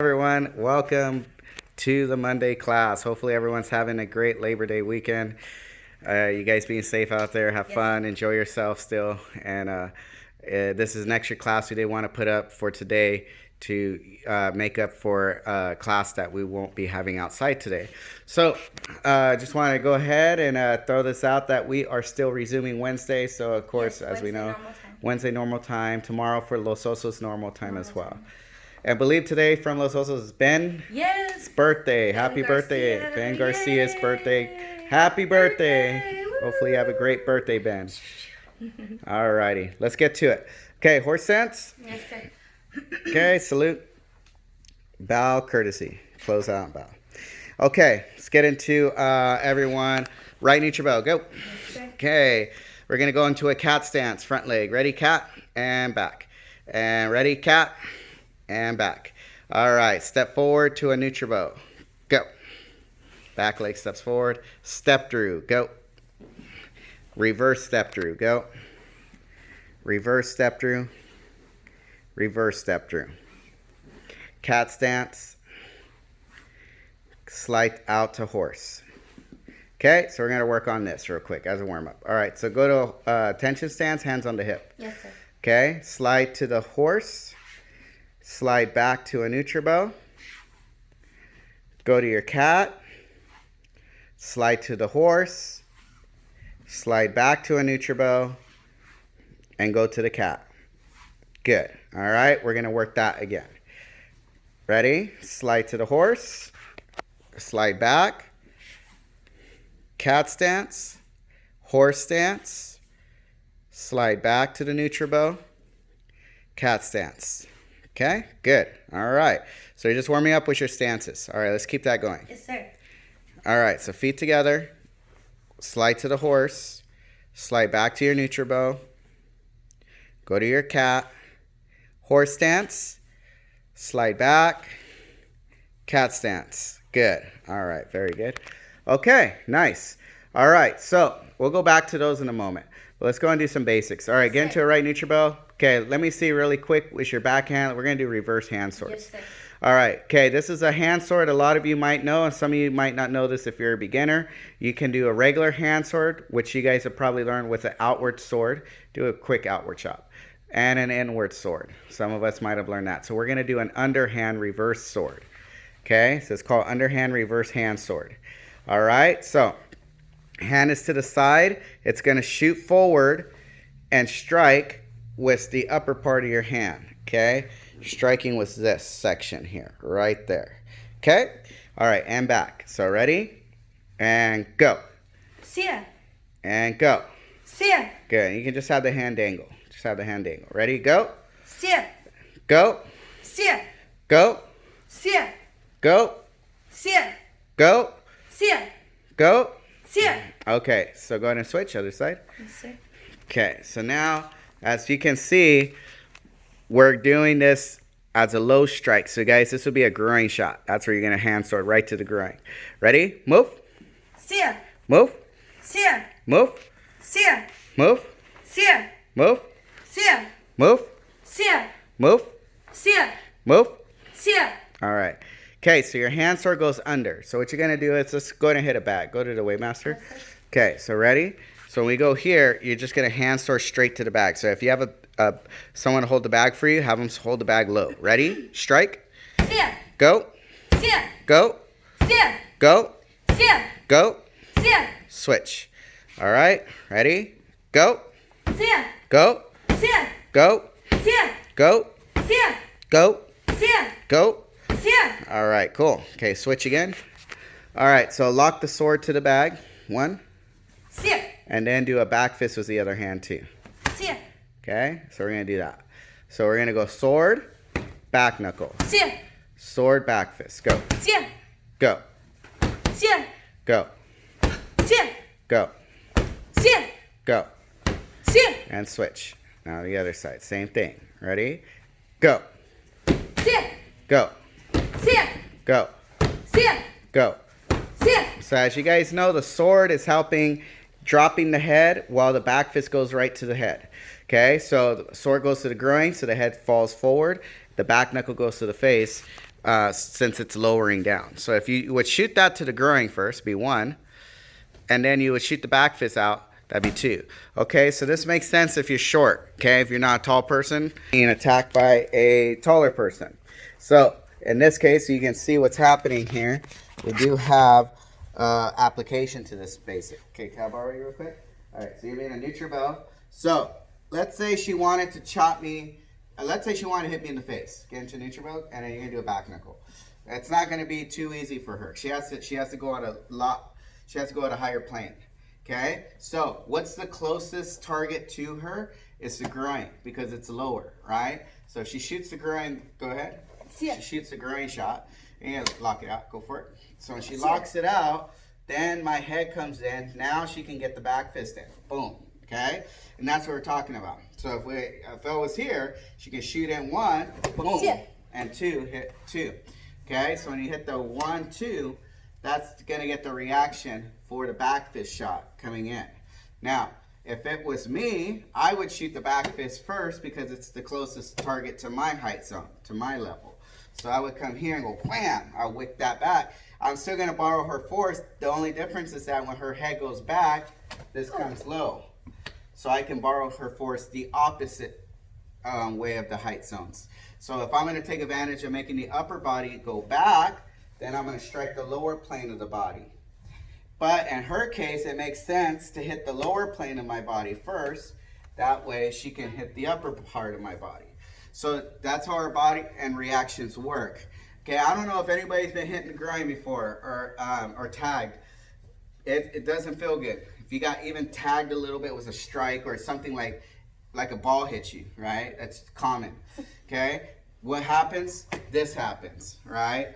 Everyone, welcome to the Monday class. Hopefully everyone's having a great Labor Day weekend. You guys being safe out there, have fun, enjoy yourself still. And this is an extra class we did want to put up for today to make up for a class that we won't be having outside today. So just want to go ahead and throw this out that we are still resuming Wednesday. So of course, as we know, Wednesday normal time, tomorrow for Los Osos normal time as well. I believe today from Los Osos is Ben's birthday. Happy birthday. Ben Garcia's birthday. Happy birthday. Hopefully you have a great birthday, Ben. Alrighty, let's get to it. Okay, horse stance. Yes, sir. Okay, salute. Bow, courtesy. Close out, bow. Okay, let's get into everyone. Right neutral bow, go. Yes, okay, we're going to go into a cat stance. Front leg. Ready, cat, and back. And ready, cat. And back. All right, step forward to a neutral bow. Go. Back leg steps forward. Step through. Go. Reverse step through. Go. Reverse step through. Reverse step through. Cat stance. Slide out to horse. Okay, so we're going to work on this real quick as a warm-up. All right, so go to tension stance, hands on the hip. Yes, sir. Okay, slide to the horse. Slide back to a neutral bow. Go to your cat. Slide to the horse. Slide back to a neutral bow. And go to the cat. Good. All right, we're going to work that again. Ready? Slide to the horse. Slide back. Cat stance. Horse stance. Slide back to the neutral bow. Cat stance. Okay, good. All right. So you're just warming up with your stances. All right, let's keep that going. Yes, sir. All right, so feet together. Slide to the horse. Slide back to your neutral bow. Go to your cat. Horse stance. Slide back. Cat stance. Good. All right, very good. Okay, nice. All right, so we'll go back to those in a moment. But let's go and do some basics. All right, get into a right neutral bow. Okay, let me see really quick with your backhand. We're going to do reverse hand swords. Yes, sir. All right, okay, this is a hand sword. A lot of you might know, and some of you might not know this if you're a beginner. You can do a regular hand sword, which you guys have probably learned with an outward sword. Do a quick outward chop. And an inward sword. Some of us might have learned that. So we're going to do an underhand reverse sword. Okay, so it's called underhand reverse hand sword. All right, so hand is to the side. It's going to shoot forward and strike with the upper part of your hand. Okay, striking with this section here, right there. Okay, all right, and back. So ready, and go. See ya. And go. See ya. Good. You can just have the hand dangle. Just have the hand dangle. Ready, go. See ya. Go. See ya. Go. See ya. Go. See ya. Go. See ya. Go. See ya. Okay, so go ahead and switch, other side. Yes, sir. Okay, so now, as you can see, we're doing this as a low strike. So guys, this would be a groin shot. That's where you're going to hand sword right to the groin. Ready? Move. See ya. Move. See ya. Move. See ya. Move. See ya. Move. See ya. Move. See ya. Move. See ya. Move. See ya. All right. Okay, so your hand sword goes under. So what you're going to do is just go ahead and hit it back. Go to the Waymaster. Okay, so ready? So when we go here, you're just going to hand sword straight to the bag. So if you have someone to hold the bag for you, have them hold the bag low. Ready? Strike. See ya. Go. See ya. Go. See ya. Go. See ya. Go. See ya. Switch. All right. Ready? Go. See ya. Go. See ya. Go. See ya. Go. See ya. Go. See ya. Go. See ya. All right, cool. Okay, switch again. All right, so lock the sword to the bag. One. See ya. And then do a back fist with the other hand too. See ya. Okay, so we're going to do that. So we're going to go sword, back knuckle. See ya. Sword, back fist. Go. See ya. Go. See ya. Go. See ya. Go. See ya. Go. See ya. And switch. Now the other side. Same thing. Ready? Go. See ya. Go. See ya. Go. See ya. Go. See ya. So as you guys know, the sword is helping dropping the head while the back fist goes right to the head. Okay, so the sword goes to the groin, so the head falls forward. The back knuckle goes to the face. since it's lowering down. So if you would shoot that to the groin first, be 1, and then you would shoot the back fist out, that'd be 2. Okay, so this makes sense if you're short, okay? If you're not a tall person, being attacked by a taller person. So in this case, you can see what's happening here. We do have application to this basic. Okay, can I borrow you real quick? All right, so you're being a neutral bow. So let's say she wanted to chop me. Let's say she wanted to hit me in the face. Get into neutral bow, and then you're gonna do a back knuckle. It's not gonna be too easy for her. She has to go at a lot. She has to go at a higher plane. Okay, so what's the closest target to her? It's the groin because it's lower, right? So if she shoots the groin, go ahead. She shoots the groin shot, and lock it out. Go for it. So when she locks it out, then my head comes in. Now she can get the back fist in. Boom. Okay, and that's what we're talking about. So if I was here, she can shoot in 1, boom, and 2, hit 2. Okay, so when you hit the 1, 2, that's gonna get the reaction for the back fist shot coming in. Now, if it was me, I would shoot the back fist first because it's the closest target to my height zone, to my level. So I would come here and go wham, I'll wick that back. I'm still gonna borrow her force. The only difference is that when her head goes back, this comes low. So I can borrow her force the opposite way of the height zones. So if I'm gonna take advantage of making the upper body go back, then I'm gonna strike the lower plane of the body. But in her case, it makes sense to hit the lower plane of my body first. That way she can hit the upper part of my body. So that's how our body and reactions work. Okay, I don't know if anybody's been hit in the groin before or tagged. It doesn't feel good. If you got even tagged a little bit with a strike or something like a ball hits you, right? That's common, okay? What happens? This happens, right?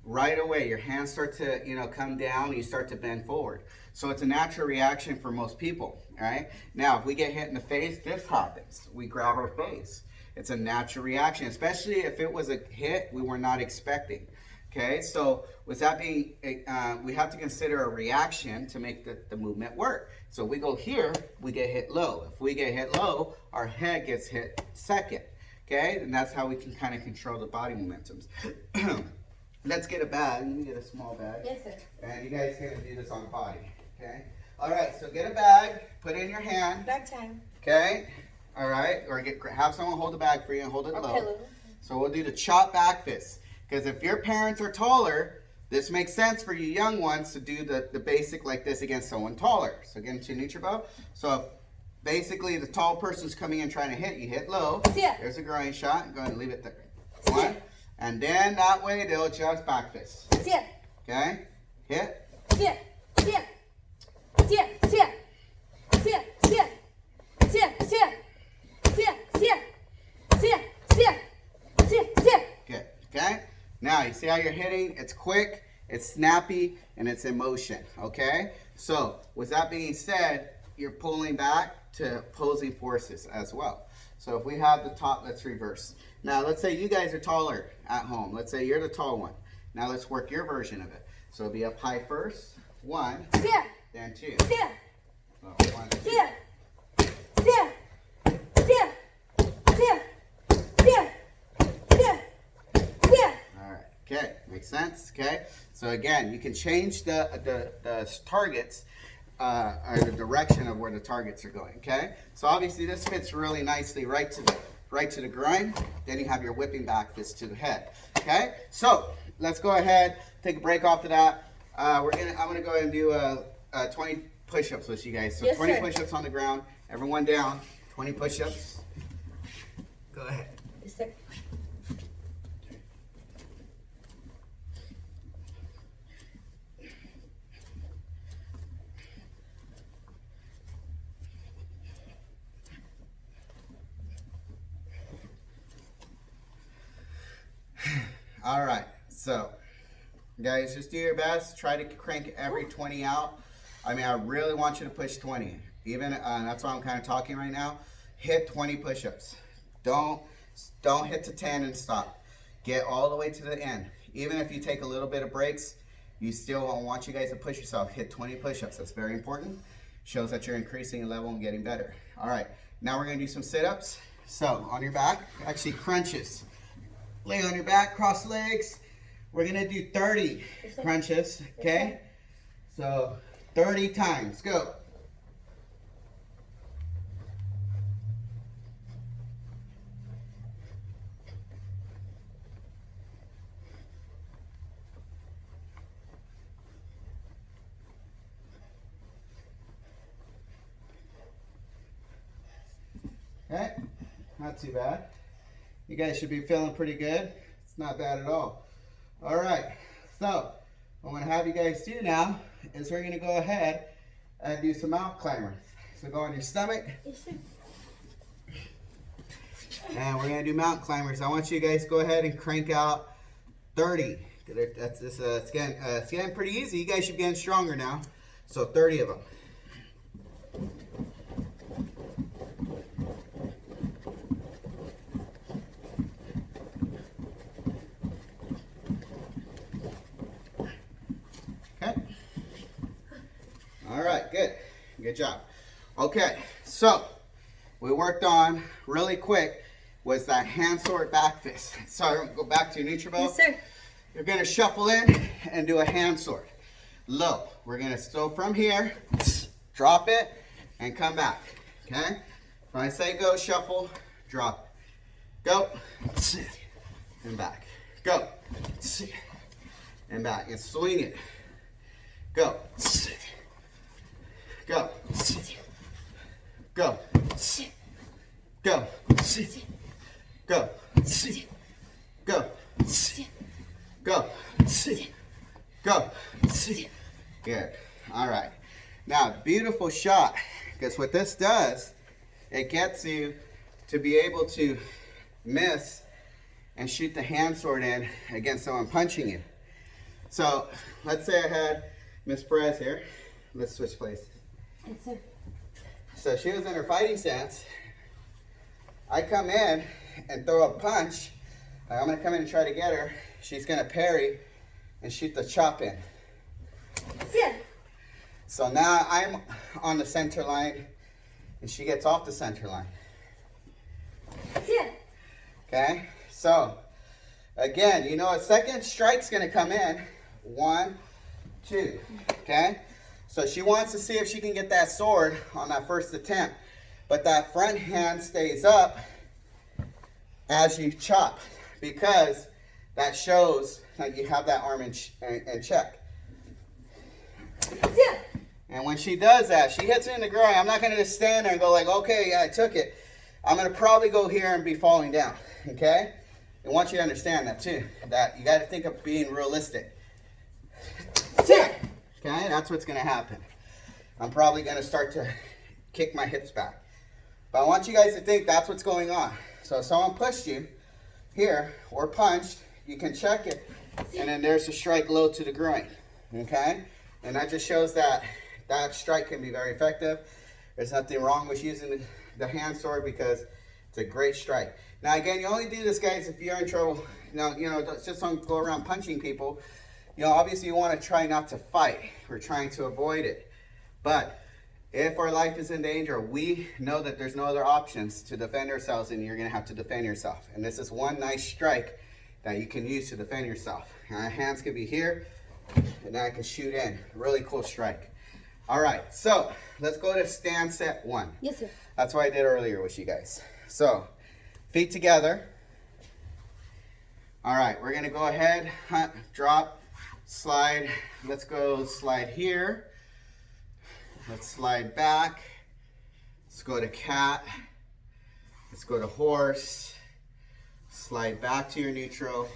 Right away, your hands start to, come down and you start to bend forward. So it's a natural reaction for most people, right? Now, if we get hit in the face, this happens. We grab our face. It's a natural reaction, especially if it was a hit we were not expecting. Okay, so with that being, we have to consider a reaction to make the movement work. So if we go here, we get hit low. If we get hit low, our head gets hit second. Okay, and that's how we can kind of control the body momentums. Let's get a bag. Let me get a small bag. Yes, sir. And you guys are going to do this on the body. Okay. All right, so get a bag, put it in your hand. Bag time. Okay. All right, or have someone hold the bag for you and hold it low. Okay, So we'll do the chop back fist. Because if your parents are taller, this makes sense for you young ones to do the basic like this against someone taller. So get into neutral bow. So if basically the tall person's coming in trying to hit, you hit low. There's a groin shot. Go ahead and leave it there. 1. And then that way they'll adjust back fist. Okay? Hit. Good. Okay? Now, you see how you're hitting? It's quick, it's snappy, and it's in motion. Okay? So, with that being said, you're pulling back to opposing forces as well. So, if we have the top, let's reverse. Now, let's say you guys are taller at home. Let's say you're the tall one. Now, let's work your version of it. So, it'll be up high first. 1, then 2. So, 1, 2. Okay, makes sense. Okay, so again, you can change the targets or the direction of where the targets are going. Okay, so obviously this fits really nicely right to the groin. Then you have your whipping back fist to the head. Okay, so let's go ahead, take a break off of that. I'm gonna go ahead and do 20 push-ups with you guys. So yes, 20 sir. Push-ups on the ground. Everyone down. 20 push-ups. Go ahead. Yes, sir. All right, so guys, just do your best. Try to crank every 20 out. I mean, I really want you to push 20. Even that's why I'm kind of talking right now. Hit 20 push-ups. Don't hit to 10 and stop. Get all the way to the end. Even if you take a little bit of breaks, you still want you guys to push yourself. Hit 20 push-ups. That's very important. Shows that you're increasing your level and getting better. All right, now we're gonna do some sit-ups. So on your back, actually crunches. Lay on your back, cross legs, we're gonna do 30 crunches, okay? So 30 times, go. Okay, not too bad. You guys should be feeling pretty good. It's not bad at all. All right, so what I'm gonna have you guys do now is we're gonna go ahead and do some mountain climbers. So go on your stomach. Yes, sir. And we're gonna do mountain climbers. I want you guys to go ahead and crank out 30. That's just, it's getting pretty easy. You guys should be getting stronger now. So 30 of them. Okay. All right, good. Good job. Okay, so we worked on really quick was that hand sword back fist. So go back to your neutral bow. Yes, sir. You're gonna shuffle in and do a hand sword. Low. We're gonna go from here, drop it, and come back. Okay? When I say go, shuffle, drop. Go, and back. Go, and back. And swing it. Go. Go. Go. Go. Go. Go. Go. Go. Good. All right. Now, beautiful shot. Because what this does, it gets you to be able to miss and shoot the hand sword in against someone punching you. So, let's say I had Miss Perez here. Let's switch places. Yes, sir. So she was in her fighting stance. I come in and throw a punch. I'm going to come in and try to get her. She's going to parry and shoot the chop in. Sit. So now I'm on the center line and she gets off the center line. Sit. Okay? So, again, you know a second strike's going to come in. 1, 2. Okay? So she wants to see if she can get that sword on that first attempt. But that front hand stays up as you chop because that shows that you have that arm in check. Sit. And when she does that, she hits it in the groin. I'm not going to just stand there and go like, okay, yeah, I took it. I'm going to probably go here and be falling down, okay? I want you to understand that too, that you got to think of being realistic. Sit. Okay, that's what's going to happen. I'm probably going to start to kick my hips back. But I want you guys to think that's what's going on. So if someone pushed you here or punched, you can check it. And then there's a strike low to the groin. Okay? And that just shows that that strike can be very effective. There's nothing wrong with using the hand sword because it's a great strike. Now again, you only do this, guys, if you're in trouble. Now, you know, just don't go around punching people. You know, obviously you want to try not to fight. We're trying to avoid it. But if our life is in danger, we know that there's no other options to defend ourselves, and you're going to have to defend yourself. And this is one nice strike that you can use to defend yourself. Our hands can be here, and then I can shoot in. Really cool strike. All right, so let's go to stand set 1. Yes, sir. That's what I did earlier with you guys. So, feet together. All right, we're going to go ahead, drop, slide. Let's go slide here. Let's slide back. Let's go to cat. Let's go to horse. Slide back to your neutral.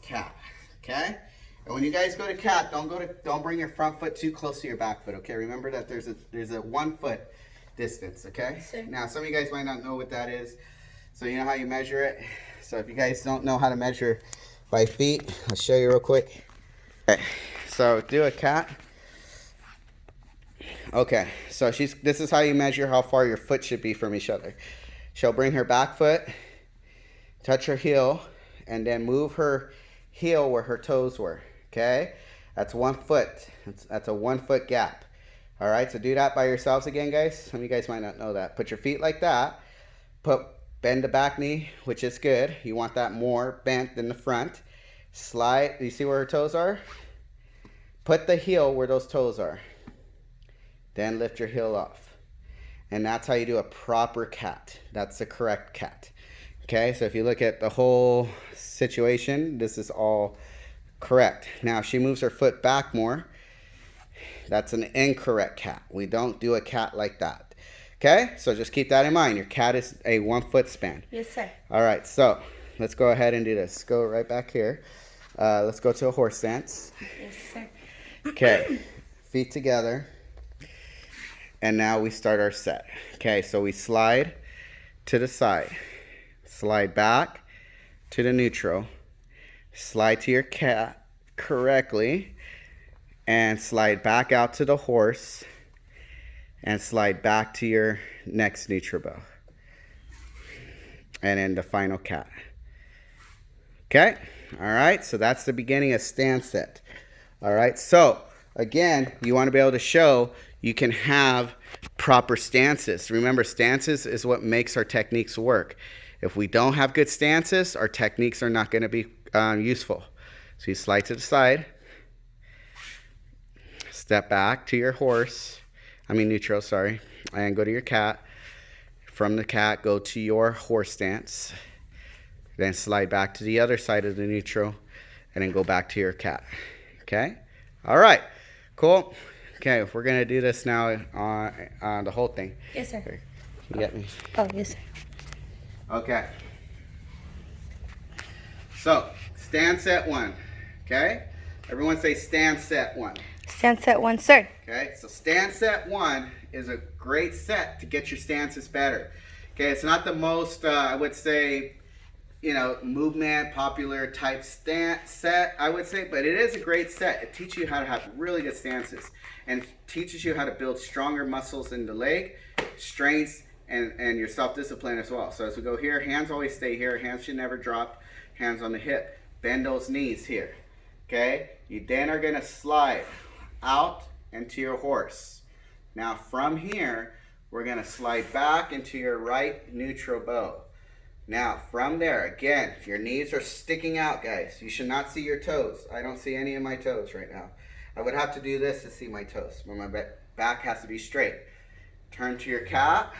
Cat. Okay? And when you guys go to cat, don't bring your front foot too close to your back foot. Okay? Remember that there's a 1 foot distance. Okay? Sure. Now some of you guys might not know what that is. So you know how you measure it. So if you guys don't know how to measure by feet, I'll show you real quick. Okay. So do a cat. Okay, so this is how you measure how far your foot should be from each other. She'll bring her back foot, touch her heel, and then move her heel where her toes were, okay? That's 1 foot. That's a 1 foot gap. All right, so do that by yourselves again, guys. Some of you guys might not know that. Put your feet like that. Bend the back knee, which is good. You want that more bent than the front. Slide. You see where her toes are? Put the heel where those toes are. Then lift your heel off. And that's how you do a proper cat. That's the correct cat. Okay, so if you look at the whole situation, this is all correct. Now, if she moves her foot back more, that's an incorrect cat. We don't do a cat like that. Okay, so just keep that in mind. Your cat is a 1 foot span. Yes, sir. All right, so let's go ahead and do this. Go right back here. Let's go to a horse stance. Yes, sir. Okay, feet together. And now we start our set. Okay, so we slide to the side. Slide back to the neutral. Slide to your cat correctly. And slide back out to the horse. And slide back to your next neutral bow. And then the final cat. Okay, all right, so that's the beginning of stance set. All right, so again, you want to be able to show you can have proper stances. Remember, stances is what makes our techniques work. If we don't have good stances, our techniques are not going to be useful. So you slide to the side, step back to your horse, neutral, sorry, and go to your cat. From the cat, go to your horse stance. Then slide back to the other side of the neutral, and then go back to your cat. Okay? All right. Cool. Okay, we're going to do this now on the whole thing. Yes, sir. Here, can you get me? Oh, yes, sir. Okay. So, stand set 1. Okay? Everyone say stand set 1. Stand set 1, sir. Okay, so stand set 1 is a great set to get your stances better. Okay, it's not the most, I would say, movement, popular type set, I would say, but it is a great set. It teaches you how to have really good stances and teaches you how to build stronger muscles in the leg, strengths, and your self-discipline as well. So as we go here, hands always stay here. Hands should never drop. Hands on the hip. Bend those knees here. Okay? You then are going to slide out into your horse. Now from here, we're going to slide back into your right neutral bow. Now, from there, again, your knees are sticking out, guys. You should not see your toes. I don't see any of my toes right now. I would have to do this to see my toes, but my back has to be straight. Turn to your cat.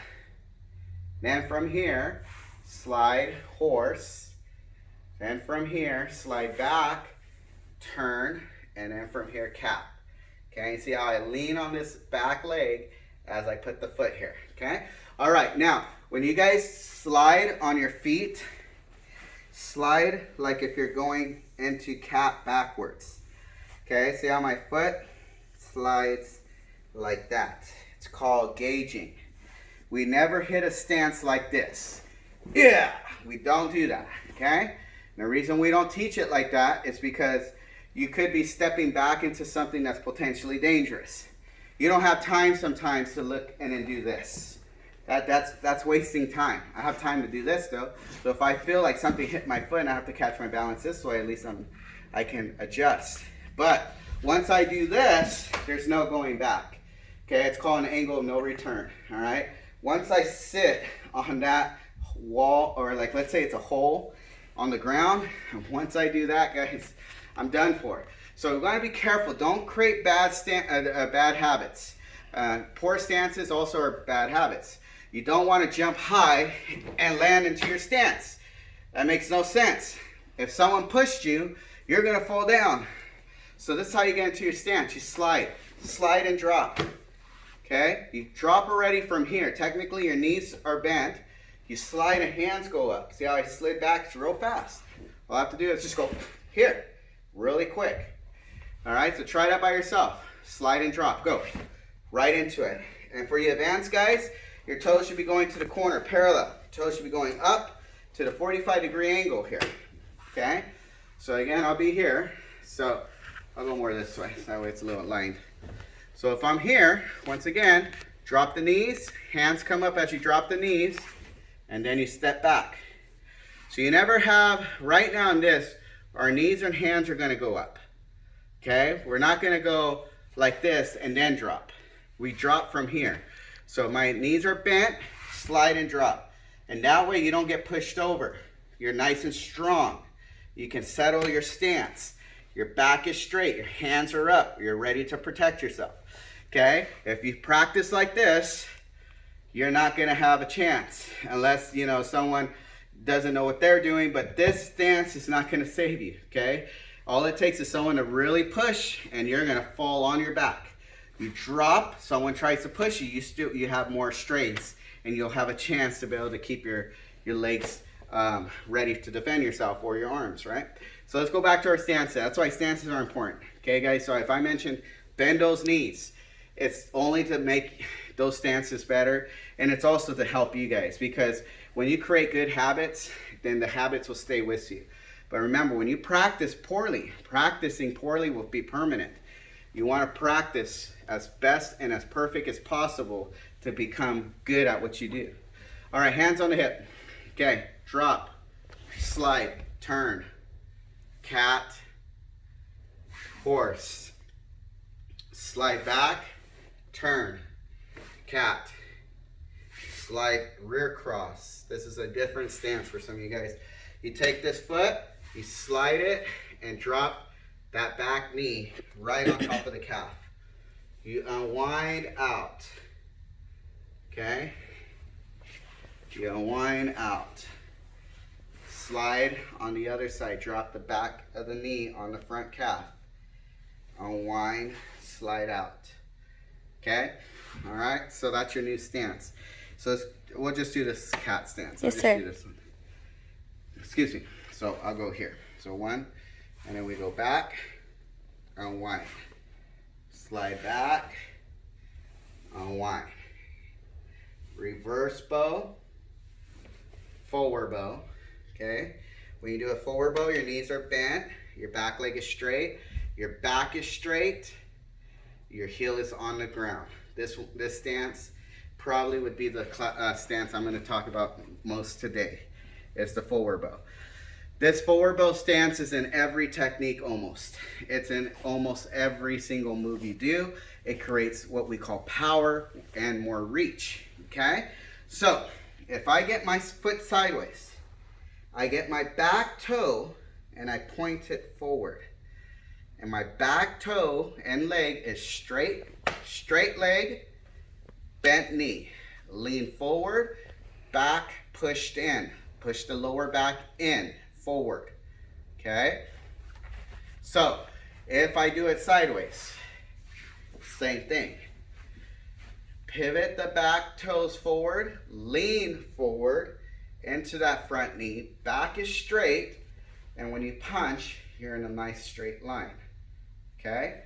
Then from here, slide horse. Then from here, slide back, turn, and then from here, cat. Okay, you see how I lean on this back leg as I put the foot here, okay? All right, now, when you guys slide on your feet, slide like if you're going into cat backwards. Okay, see how my foot slides like that. It's called gauging. We never hit a stance like this. Yeah, we don't do that, okay? And the reason we don't teach it like that is because you could be stepping back into something that's potentially dangerous. You don't have time sometimes to look and then do this. That's wasting time. I have time to do this though. So if I feel like something hit my foot and I have to catch my balance this way, at least I can adjust. But once I do this, there's no going back. Okay, it's called an angle of no return. All right. Once I sit on that wall, or like let's say it's a hole on the ground, once I do that, guys, I'm done for. So we want to be careful. Don't create bad habits. Poor stances also are bad habits. You don't want to jump high and land into your stance. That makes no sense. If someone pushed you, you're going to fall down. So this is how you get into your stance. You slide and drop. Okay? You drop already from here. Technically, your knees are bent. You slide and hands go up. See how I slid back? It's real fast. All I have to do is just go here, really quick. All right? So try that by yourself. Slide and drop. Go. Right into it. And for you advanced guys, your toes should be going to the corner, parallel. Toes should be going up to the 45-degree angle here. Okay? So again, I'll be here. So I'll go more this way. That way it's a little aligned. So if I'm here, once again, drop the knees. Hands come up as you drop the knees. And then you step back. So you never have, right now in this, our knees and hands are going to go up. Okay? We're not going to go like this and then drop. We drop from here. So my knees are bent, slide and drop. And that way you don't get pushed over. You're nice and strong. You can settle your stance. Your back is straight, your hands are up, you're ready to protect yourself. Okay? If you practice like this, you're not gonna have a chance unless, you know, someone doesn't know what they're doing, but this stance is not gonna save you, okay? All it takes is someone to really push and you're gonna fall on your back. You drop, someone tries to push you, you have more strength and you'll have a chance to be able to keep your legs ready to defend yourself, or your arms, right? So let's go back to our stance. That's why stances are important. Okay, guys, so if I mentioned bend those knees, it's only to make those stances better, and it's also to help you guys, because when you create good habits, then the habits will stay with you. But remember, when you practice poorly, practicing poorly will be permanent. You want to practice as best and as perfect as possible to become good at what you do. All right, hands on the hip. Okay, drop, slide, turn, cat, horse, slide back, turn, cat, slide, rear cross. This is a different stance for some of you guys. You take this foot, you slide it, and drop that back knee right on top of the calf. You unwind out, okay? You unwind out. Slide on the other side. Drop the back of the knee on the front calf. Unwind, slide out. Okay? All right? So that's your new stance. So we'll just do this cat stance. Yes, sir. Do this one. Excuse me. So I'll go here. So one, and then we go back, unwind. Slide back, unwind. Reverse bow, forward bow. Okay? When you do a forward bow, your knees are bent, your back leg is straight, your back is straight, your heel is on the ground. This stance probably would be the stance I'm going to talk about most today. It's the forward bow. This forward bow stance is in every technique almost. It's in almost every single move you do. It creates what we call power and more reach. Okay? So, if I get my foot sideways, I get my back toe and I point it forward. And my back toe and leg is straight leg, bent knee. Lean forward, back pushed in. Push the lower back in, forward. Okay? So, if I do it sideways, same thing. Pivot the back toes forward, lean forward into that front knee. Back is straight, and when you punch, you're in a nice straight line. Okay?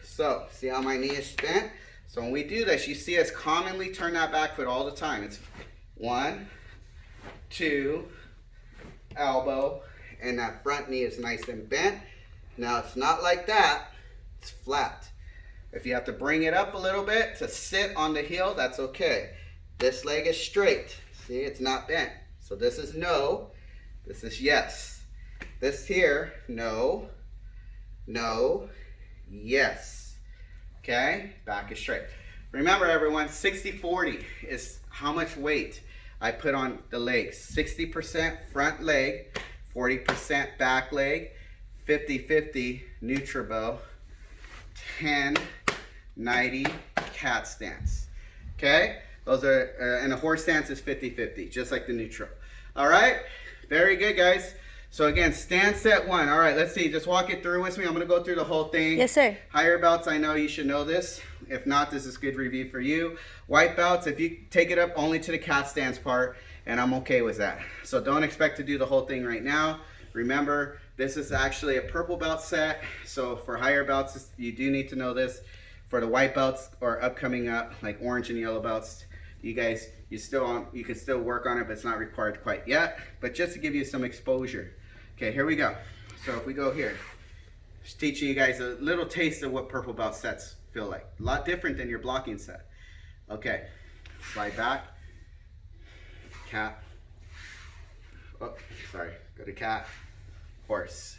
So, see how my knee is bent? So when we do this, you see us commonly turn that back foot all the time. It's 1, 2, elbow, and that front knee is nice and bent. Now it's not like that, it's flat. If you have to bring it up a little bit to sit on the heel, that's okay. This leg is straight. See, it's not bent. So this is no, this is yes. This here, no, no, yes. Okay, back is straight. Remember everyone, 60-40 is how much weight I put on the legs. 60% front leg, 40% back leg, 50-50 neutral bow, 10-90 cat stance. Okay? Those are, and the horse stance is 50-50, just like the neutral. All right? Very good, guys. So again, stance set 1. All right, let's see. Just walk it through with me. I'm going to go through the whole thing. Yes, sir. Higher belts, I know you should know this. If not, this is good review for you. White belts, if you take it up only to the cat stance part, and I'm okay with that. So don't expect to do the whole thing right now. Remember, this is actually a purple belt set. So for higher belts, you do need to know this. For the white belts or upcoming up, like orange and yellow belts, you guys, you can still work on it, but it's not required quite yet. But just to give you some exposure. Okay, here we go. So if we go here, just teaching you guys a little taste of what purple belt sets feel like. A lot different than your blocking set. Okay, slide back, cat, oh, sorry, go to cat, horse.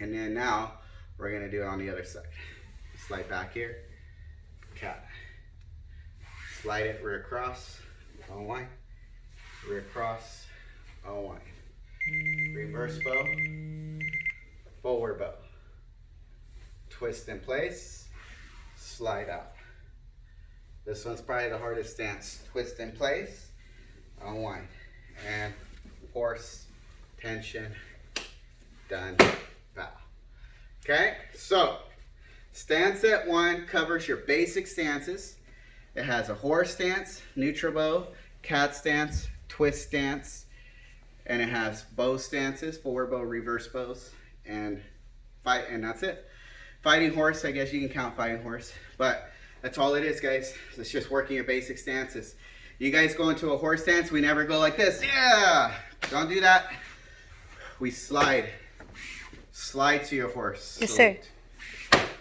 And then now, we're gonna do it on the other side. Slide back here, cat. Slide it rear cross, unwind, rear cross, unwind. reverse bow, forward bow. Twist in place, slide out. This one's probably the hardest stance. Twist in place, unwind, and horse, tension, done, bow. Okay, so stance at 1 covers your basic stances. It has a horse stance, neutral bow, cat stance, twist stance, and it has bow stances, forward bow, reverse bows, and fight, and that's it. Fighting horse, I guess you can count fighting horse, but that's all it is, guys. It's just working your basic stances. You guys go into a horse stance, we never go like this. Yeah, don't do that. We slide to your horse. Yes, sir.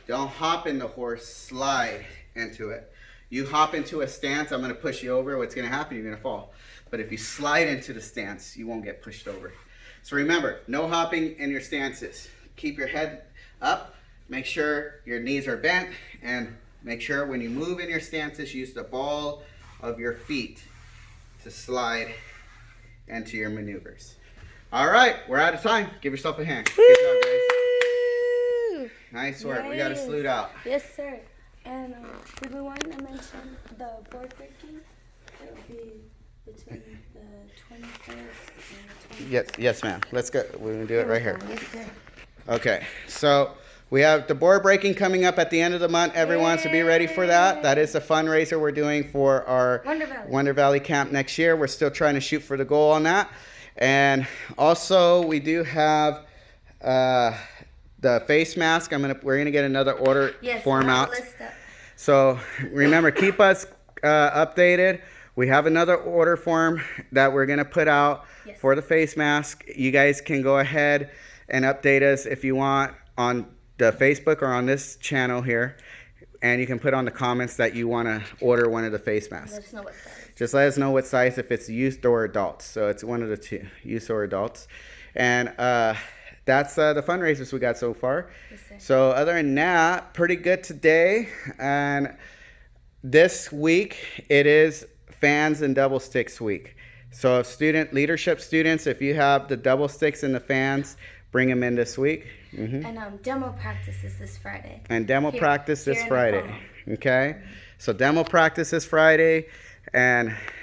Don't hop in the horse, slide into it. You hop into a stance, I'm gonna push you over. What's gonna happen? You're gonna fall. But if you slide into the stance, you won't get pushed over. So remember, no hopping in your stances. Keep your head up. Make sure your knees are bent, and make sure when you move in your stances, use the ball of your feet to slide into your maneuvers. All right, we're out of time. Give yourself a hand. Good job, guys. Nice work. We got a salute out. Yes, sir. And did we want to mention the board breaking? It will be between the 21st and the 22nd. Yes, ma'am. Let's go. We're gonna do it right here. Yes, sir. Okay, so we have the board breaking coming up at the end of the month. Everyone should be ready for that. That is the fundraiser we're doing for our Wonder Valley Camp next year. We're still trying to shoot for the goal on that. And also we do have the face mask. We're gonna get another order form out. So remember, keep us updated. We have another order form that we're gonna put out for the face mask. You guys can go ahead and update us if you want on the Facebook or on this channel here, and you can put on the comments that you want to order one of the face masks. Let us know what size. Just let us know what size, if it's youth or adults. So it's one of the two, youth or adults. And that's the fundraisers we got so far. Yes, sir. So other than that, pretty good today. And this week it is fans and double sticks week. So student leadership students, if you have the double sticks and the fans, bring them in this week. And demo practice is this Friday. And demo practice this here in Friday. the Okay? So demo practice this Friday. And